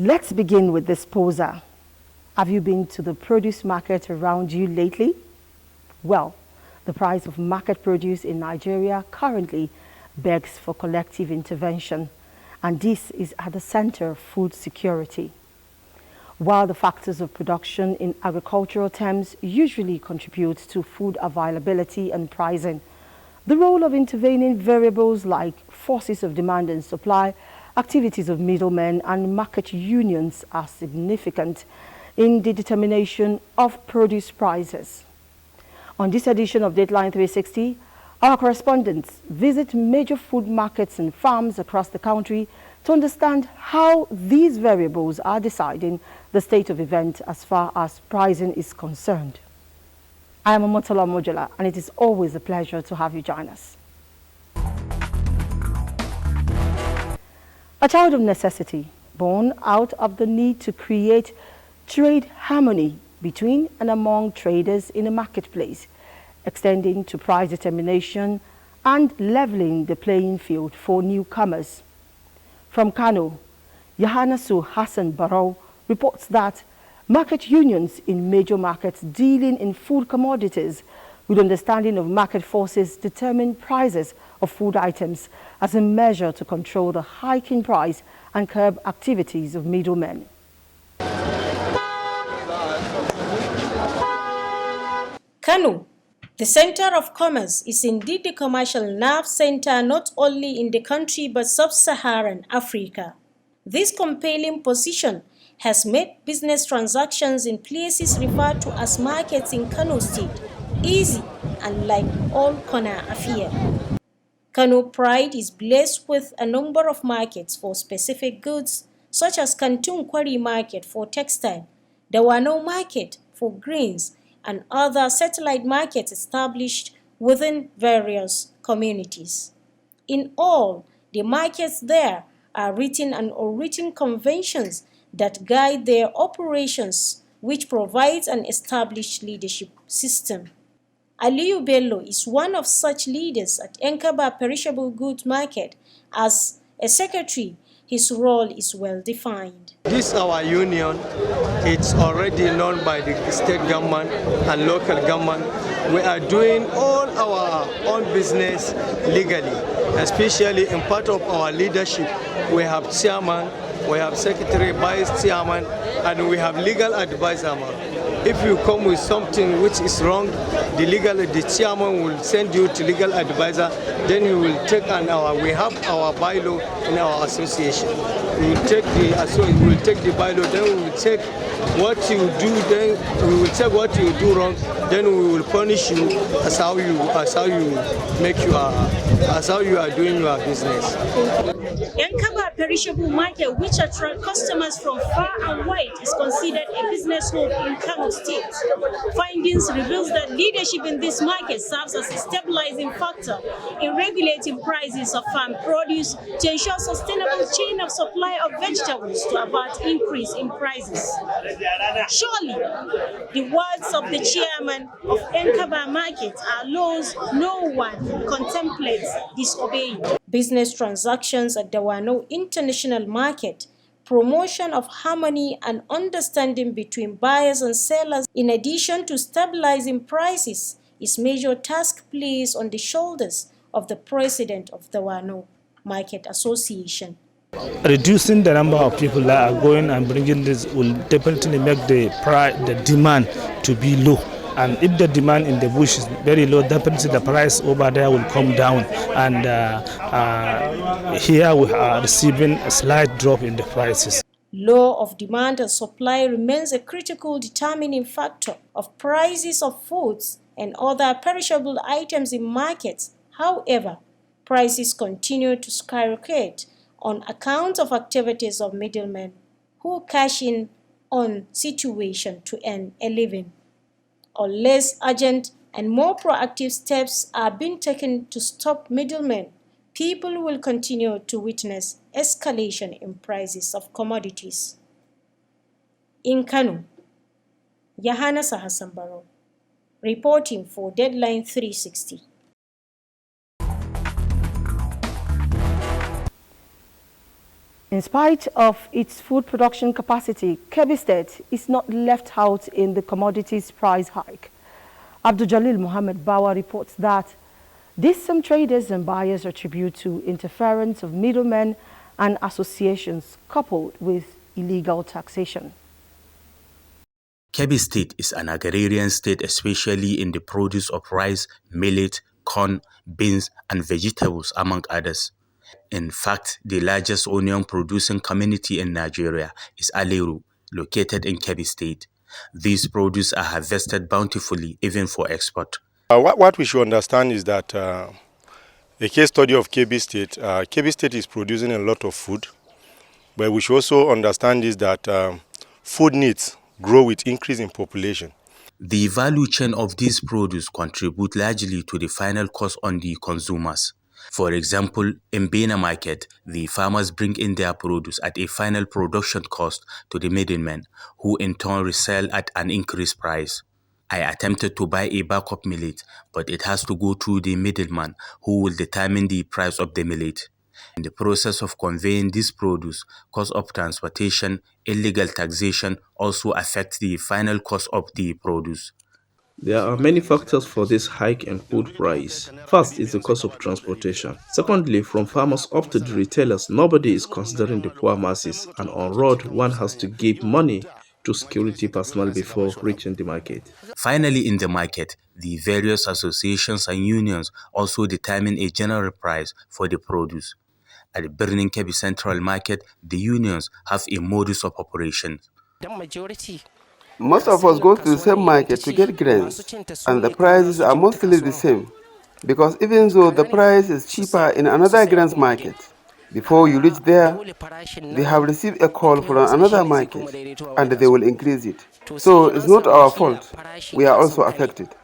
Let's begin with this poser. Have you been to the produce market around you lately? Well, the price of market produce in Nigeria currently begs for collective intervention, and this is at the center of food security. While the factors of production in agricultural terms usually contribute to food availability and pricing, the role of intervening variables like forces of demand and supply, activities of middlemen and market unions are significant in the determination of produce prices. On this edition of Dateline 360, our correspondents visit major food markets and farms across the country to understand how these variables are deciding the state of event as far as pricing is concerned. I am Omotola Mojola, and it is always a pleasure to have you join us. A child of necessity, born out of the need to create trade harmony between and among traders in a marketplace, extending to price determination and leveling the playing field for newcomers. From Kano, Yahanasu Hassan Barrow reports that market unions in major markets dealing in food commodities with understanding of market forces determine prices of food items as a measure to control the hiking price and curb activities of middlemen. Kano, the center of commerce, is indeed the commercial nerve center not only in the country but sub-Saharan Africa. This compelling position has made business transactions in places referred to as markets in Kano State easy and like all-corner affair. Kano Pride is blessed with a number of markets for specific goods, such as Kantun Quarry Market for textile, Dawano Market for grains, and other satellite markets established within various communities. In all, the markets there are written and unwritten conventions that guide their operations, which provides an established leadership system. Aliyu Bello is one of such leaders at Enkaba Perishable Goods Market. As a secretary, his role is well defined. This our union, it's already known by the state government and local government. We are doing all our own business legally, especially in part of our leadership. We have chairman, we have secretary, vice chairman, and we have legal advisor. If you come with something which is wrong, the chairman will send you to legal advisor. Then he will take we have our bylaw in our association. We will take the bylaw. Then we will check what you do. Then we will check what you do wrong. Then we will punish you as how you are doing your business. Enkaba Perishable Market, which attracts customers from far and wide, is considered a business hub in Kano State. Findings reveals that leadership in this market serves as a stabilizing factor in regulating prices of farm produce to ensure sustainable chain of supply of vegetables to avert increase in prices. Surely, the words of the chairman of Enkaba Market are laws no one contemplates disobeying. Business transactions at the Dawano International Market, promotion of harmony and understanding between buyers and sellers, in addition to stabilizing prices, is major task placed on the shoulders of the president of the Dawano Market Association. Reducing the number of people that are going and bringing this will definitely make the demand to be low. And if the demand in the bush is very low, definitely the price over there will come down. And here we are receiving a slight drop in the prices. Law of demand and supply remains a critical determining factor of prices of foods and other perishable items in markets. However, prices continue to skyrocket on account of activities of middlemen who cash in on situation to earn a living. Unless urgent and more proactive steps are being taken to stop middlemen, people will continue to witness escalation in prices of commodities. In Kano, Yahanasu Hassan Barrow, reporting for Deadline 360. In spite of its food production capacity, Kebbi State is not left out in the commodities price hike. Abdul Mohammed Bawa reports that this some traders and buyers attribute to interference of middlemen and associations coupled with illegal taxation. Kebbi State is an agrarian state, especially in the produce of rice, millet, corn, beans, and vegetables, among others. In fact, the largest onion-producing community in Nigeria is Aleru, located in Kebbi State. These produce are harvested bountifully, even for export. What we should understand is that the case study of Kebbi State is producing a lot of food, but we should also understand is that food needs grow with increase in population. The value chain of these produce contribute largely to the final cost on the consumers. For example, in Bena market, the farmers bring in their produce at a final production cost to the middlemen, who in turn resell at an increased price. I attempted to buy a bag of millet, but it has to go through the middleman, who will determine the price of the millet. In the process of conveying this produce, cost of transportation, illegal taxation also affect the final cost of the produce. There are many factors for this hike in food price. First is the cost of transportation. Secondly, from farmers up to the retailers, nobody is considering the poor masses, and on road one has to give money to security personnel before reaching the market. Finally, in the market, the various associations and unions also determine a general price for the produce. At the Birnin Kebbi Central Market, the unions have a modus of operation. Most of us go to the same market to get grains, and the prices are mostly the same, because even though the price is cheaper in another grains market, before you reach there, they have received a call from another market, and they will increase it. So it's not our fault. We are also affected.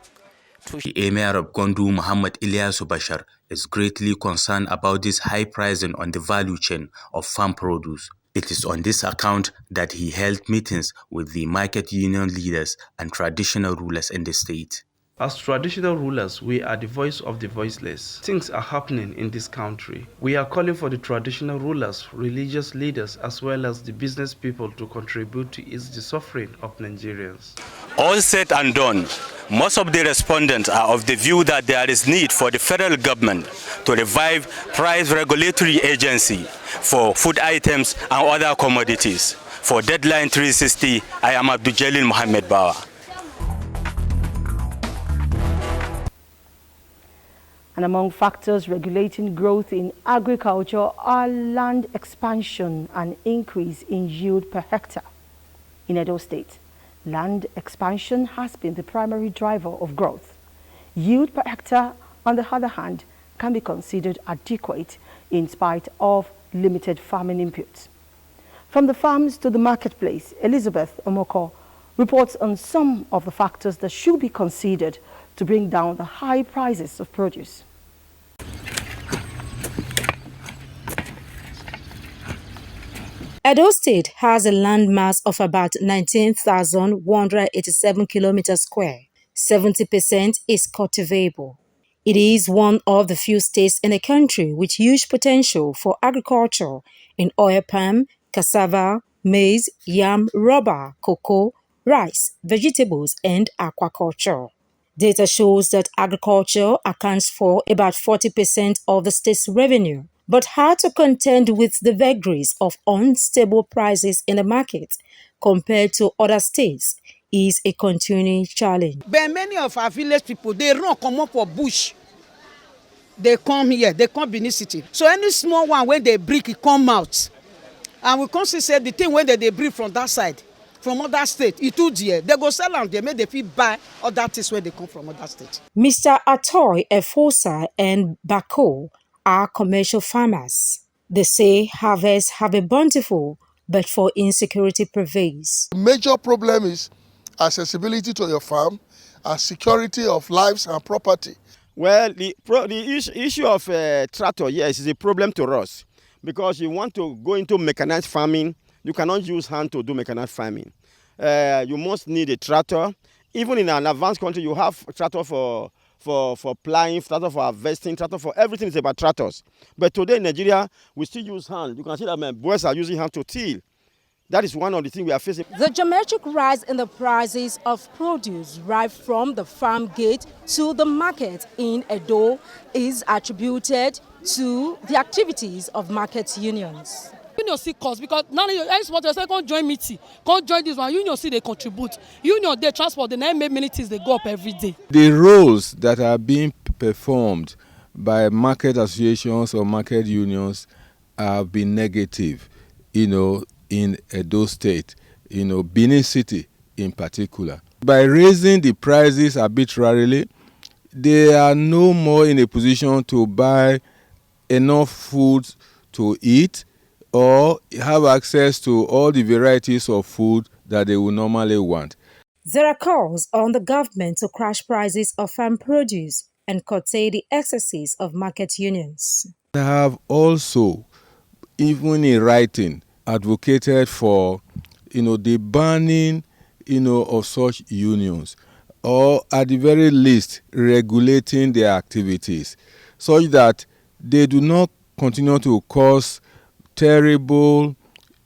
The Emir of Gondu, Muhammad Ilyasu Bashar, is greatly concerned about this high pricing on the value chain of farm produce. It is on this account that he held meetings with the market union leaders and traditional rulers in the state. As traditional rulers, we are the voice of the voiceless. Things are happening in this country. We are calling for the traditional rulers, religious leaders, as well as the business people to contribute to ease the suffering of Nigerians. All said and done, most of the respondents are of the view that there is need for the federal government to revive price regulatory agency for food items and other commodities. For Deadline 360, I am Abdul Mohammed Bawa. And among factors regulating growth in agriculture are land expansion and increase in yield per hectare. In Edo State, land expansion has been the primary driver of growth. Yield per hectare, on the other hand, can be considered adequate in spite of limited farming inputs. From the farms to the marketplace, Elizabeth Omoko reports on some of the factors that should be considered to bring down the high prices of produce. Edo State has a land mass of about 19,187 kilometers square. 70% is cultivable. It is one of the few states in the country with huge potential for agriculture in oil palm, cassava, maize, yam, rubber, cocoa, rice, vegetables, and aquaculture. Data shows that agriculture accounts for about 40% of the state's revenue, but how to contend with the vagaries of unstable prices in the market compared to other states is a continuing challenge. But many of our village people, they run come up for bush. They come here, they come Benin City. So any small one when they break, it come out. And we can say the thing when they break from that side, from other state, it too dear. They go sell them, they make the people buy other things when they come from other states. Mr. Atoy Efosa and Bako are commercial farmers. They say harvests have been bountiful, but for insecurity prevails. The major problem is accessibility to your farm and security of lives and property. Well, the issue of tractor, yes, is a problem to us because you want to go into mechanized farming, you cannot use hand to do mechanized farming. You must need a tractor. Even in an advanced country, you have a tractor for for plying, tractor for harvesting, tractor for everything is about tractors. But today in Nigeria, we still use hand. You can see that my boys are using hand to till. That is one of the things we are facing. The geometric rise in the prices of produce right from the farm gate to the market in Edo is attributed to the activities of market unions. Union see cost because now exporters say can't join meeting, can't join this one. Union see they contribute. Union they transport, the name many things they go up every day. The roles that are being performed by market associations or market unions have been negative, in Edo State, Benin City in particular. By raising the prices arbitrarily, they are no more in a position to buy enough food to eat or have access to all the varieties of food that they would normally want. There are calls on the government to crash prices of farm produce and curtail the excesses of market unions. I have also, even in writing, advocated for, the banning, of such unions, or at the very least regulating their activities, such that they do not continue to cause terrible,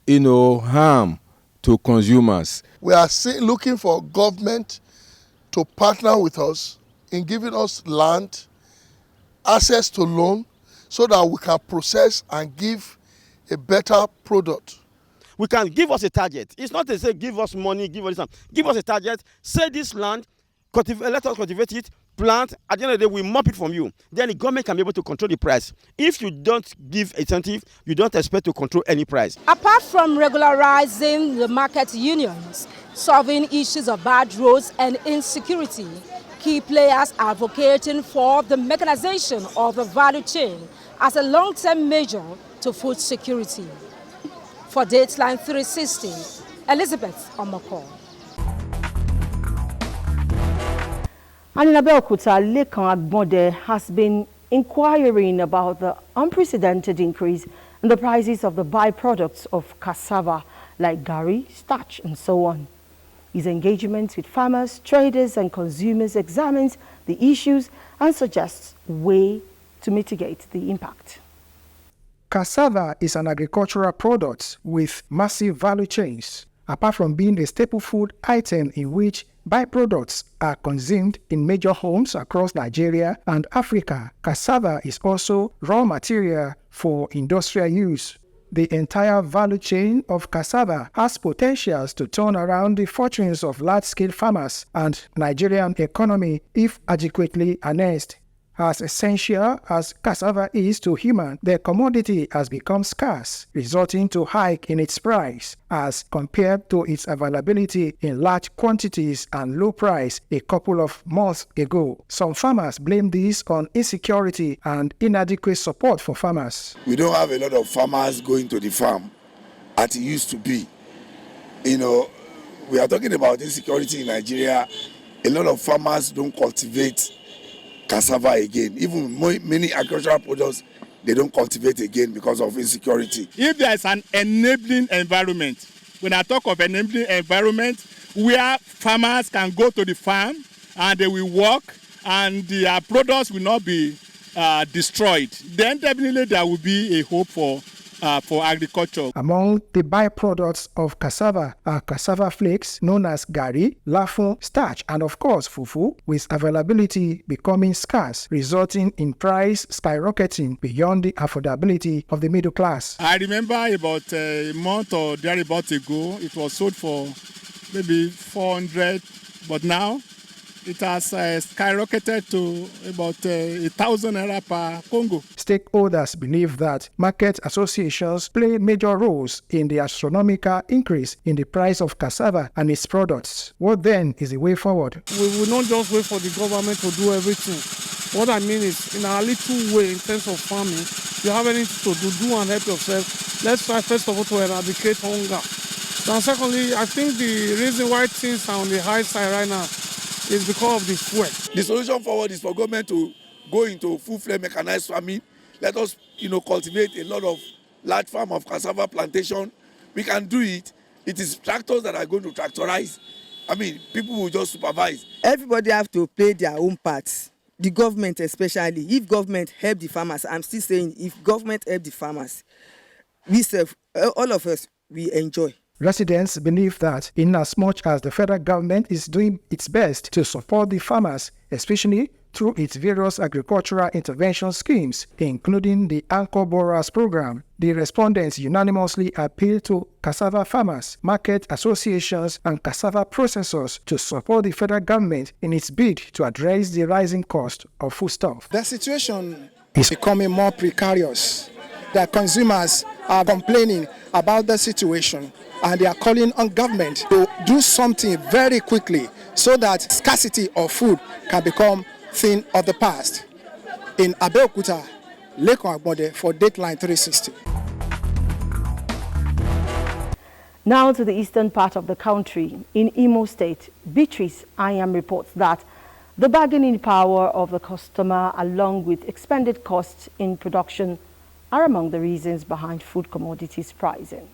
harm to consumers. We are looking for government to partner with us in giving us land, access to loan, so that we can process and give a better product. We can give us a target. It's not to say give us money, give us something. Give us a target, say this land, let us cultivate it, plant, at the end of the day we mop it from you. Then the government can be able to control the price. If you don't give incentive, you don't expect to control any price. Apart from regularizing the market unions, solving issues of bad roads and insecurity, key players are advocating for the mechanization of the value chain as a long-term measure to food security. For Dateline 360, Elizabeth Omoko. And in Abeokuta, Lekan Agbonde has been inquiring about the unprecedented increase in the prices of the byproducts of cassava like gari, starch and so on. His engagement with farmers, traders and consumers examines the issues and suggests ways to mitigate the impact. Cassava is an agricultural product with massive value chains. Apart from being a staple food item in which byproducts are consumed in major homes across Nigeria and Africa, cassava is also raw material for industrial use. The entire value chain of cassava has potentials to turn around the fortunes of large-scale farmers and Nigerian economy if adequately harnessed. As essential as cassava is to humans, the commodity has become scarce, resulting to hike in its price as compared to its availability in large quantities and low price a couple of months ago. Some farmers blame this on insecurity and inadequate support for farmers. We don't have a lot of farmers going to the farm as it used to be. We are talking about insecurity in Nigeria. A lot of farmers don't cultivate cassava again. Even many agricultural products, they don't cultivate again because of insecurity. If there is an enabling environment, when I talk of enabling environment, where farmers can go to the farm and they will work and their products will not be destroyed, then definitely there will be a hope for agriculture. Among the byproducts of cassava are cassava flakes known as gari, lafun, starch, and of course fufu, with availability becoming scarce, resulting in price skyrocketing beyond the affordability of the middle class. I remember about a month or thereabout ago, it was sold for maybe 400, but now it has skyrocketed to about 1,000 naira per Congo. Stakeholders believe that market associations play major roles in the astronomical increase in the price of cassava and its products. What then is the way forward? We will not just wait for the government to do everything. What I mean is, in our little way in terms of farming, if you have anything to do and help yourself, let's try first of all to eradicate hunger. And secondly, I think the reason why things are on the high side right now is because of the fuel. The solution forward is for government to go into full-fledged mechanized farming. Let us, cultivate a lot of large farm of cassava plantation. We can do it. It is tractors that are going to tractorize. People will just supervise. Everybody have to play their own part. the government especially, if government help the farmers, I'm still saying if government help the farmers, we serve, all of us, we enjoy. Residents believe that in as much as the federal government is doing its best to support the farmers, especially through its various agricultural intervention schemes, including the Anchor Borers program, the respondents unanimously appeal to cassava farmers, market associations, and cassava processors to support the federal government in its bid to address the rising cost of foodstuff. The situation is becoming more precarious. The consumers are complaining about the situation, and they are calling on government to do something very quickly so that scarcity of food can become thing of the past. In Abuja, Lekon Agbonde for Dateline 360. Now to the eastern part of the country. In Imo State, Beatrice Ayam reports that the bargaining power of the customer along with expended costs in production are among the reasons behind food commodities pricing.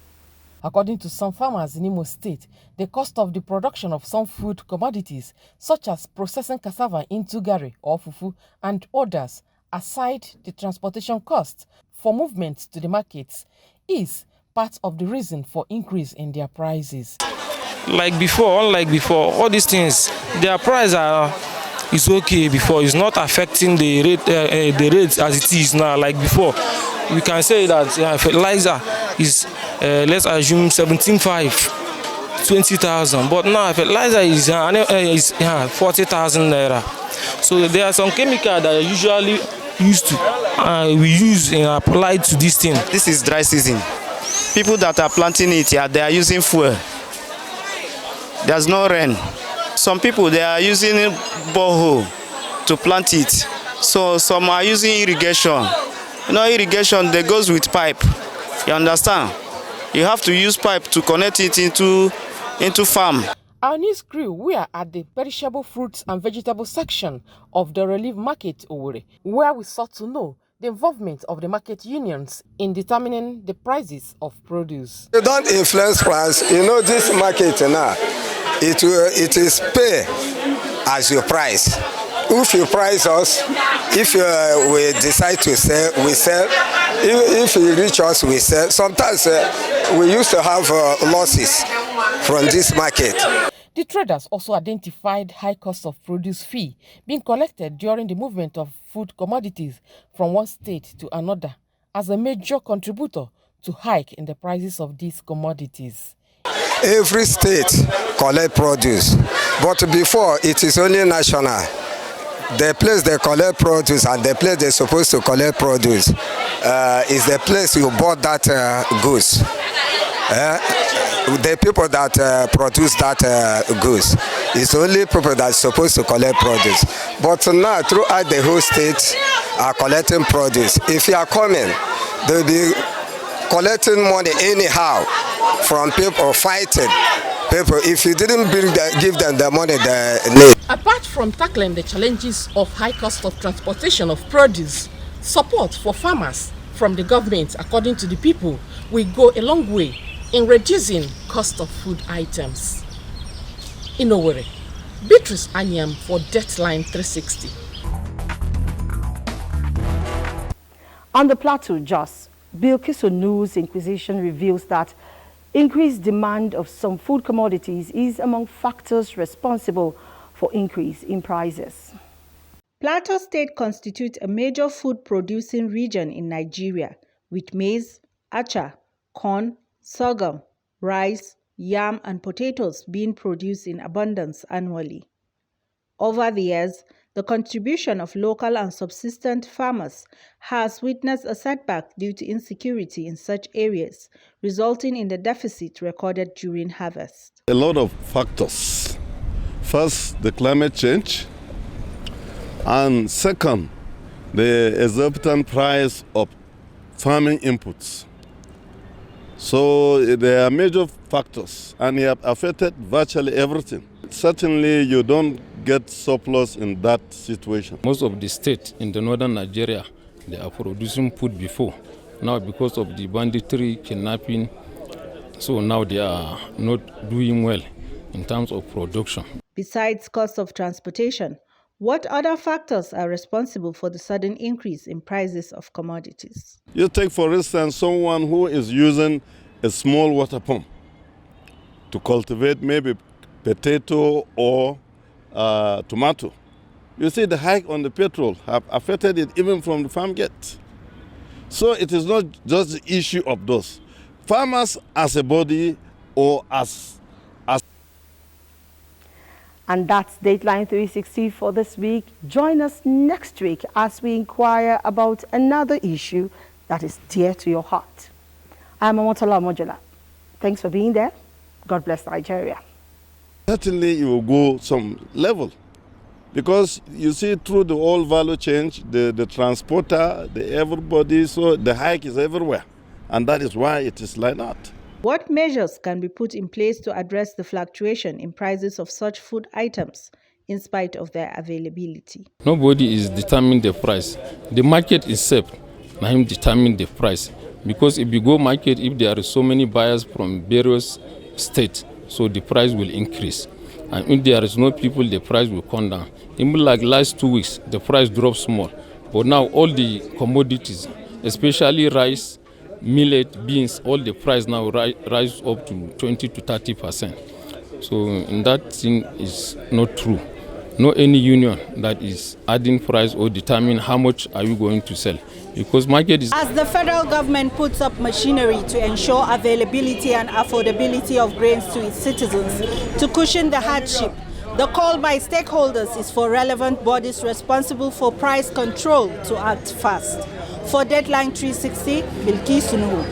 According to some farmers in Imo State, the cost of the production of some food commodities, such as processing cassava into garri or fufu and others, aside the transportation costs for movement to the markets, is part of the reason for increase in their prices. Like before, unlike before, all these things, their price is okay before. It's not affecting the rates as it is now. Like before, we can say that fertilizer is let's assume 17,500, 20,000, but now fertilizer is 40,000 naira. So there are some chemicals that are usually used to we use applied to this thing. This is dry season. People that are planting it here, they are using fuel. There's no rain. Some people, they are using borehole to plant it. So some are using irrigation. You know, irrigation, they goes with pipe. You understand? You have to use pipe to connect it into farm. Our news crew, we are at the perishable fruits and vegetable section of the relief market Owerri, where we sought to know the involvement of the market unions in determining the prices of produce. You don't influence price. You know this market now, it is pay as your price. If you price us, if we decide to sell, we sell. If you reach us, we sell. Sometimes we used to have losses from this market. The traders also identified high cost of produce fee being collected during the movement of food commodities from one state to another as a major contributor to hike in the prices of these commodities. Every state collect produce, but before it is only national. The place they collect produce and the place they're supposed to collect produce is the place you bought that goods. The people that produce that goods is only people that are supposed to collect produce. But now, throughout the whole state are collecting produce. If you are coming, they'll be collecting money anyhow from people fighting people. If you didn't give them the money they need. Apart from tackling the challenges of high cost of transportation of produce, support for farmers from the government, according to the people, will go a long way in reducing cost of food items. In Owerri, Beatrice Anyam for Dateline 360. On the plateau, Jos, Bilkisu News Inquisition reveals that increased demand of some food commodities is among factors responsible for increase in prices. Plateau State constitutes a major food-producing region in Nigeria, with maize, acha, corn, sorghum, rice, yam, and potatoes being produced in abundance annually. Over the years, the contribution of local and subsistent farmers has witnessed a setback due to insecurity in such areas, resulting in the deficit recorded during harvest. A lot of factors. First, the climate change, and second, the exorbitant price of farming inputs. So there are major factors, and they have affected virtually everything. Certainly, you don't get surplus in that situation. Most of the states in the northern Nigeria, they are producing food before. Now, because of the banditry, kidnapping, so now they are not doing well in terms of production. Besides cost of transportation, What other factors are responsible for the sudden increase in prices of commodities? You take, for instance, someone who is using a small water pump to cultivate maybe potato or tomato. You see the hike on the petrol have affected it even from the farm gate. So it is not just the issue of those. Farmers as a body or as And that's Dateline 360 for this week. Join us next week as we inquire about another issue that is dear to your heart. I'm Amotola Mojola. Thanks for being there. God bless Nigeria. Certainly you will go some level because you see through the whole value change, the transporter, everybody, so the hike is everywhere. And that is why it is like that. What measures can be put in place to address the fluctuation in prices of such food items in spite of their availability? Nobody is determining the price. The market itself, now him determine the price. Because if you go market, if there are so many buyers from various states, so the price will increase. And if there is no people, the price will come down. Even like last 2 weeks, the price dropped small. But now all the commodities, especially rice, millet, beans, all the price now rise up to 20 to 30%. So in that thing is not true. No any union that is adding price or determine how much are you going to sell. Because market is... As the federal government puts up machinery to ensure availability and affordability of grains to its citizens to cushion the hardship, the call by stakeholders is for relevant bodies responsible for price control to act fast. For Dateline 360, Bilkis Nuhu.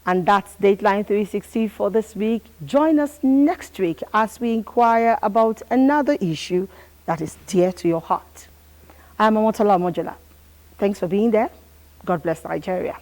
And that's Dateline 360 for this week. Join us next week as we inquire about another issue that is dear to your heart. I'm Amotola Mojola. Thanks for being there. God bless Nigeria.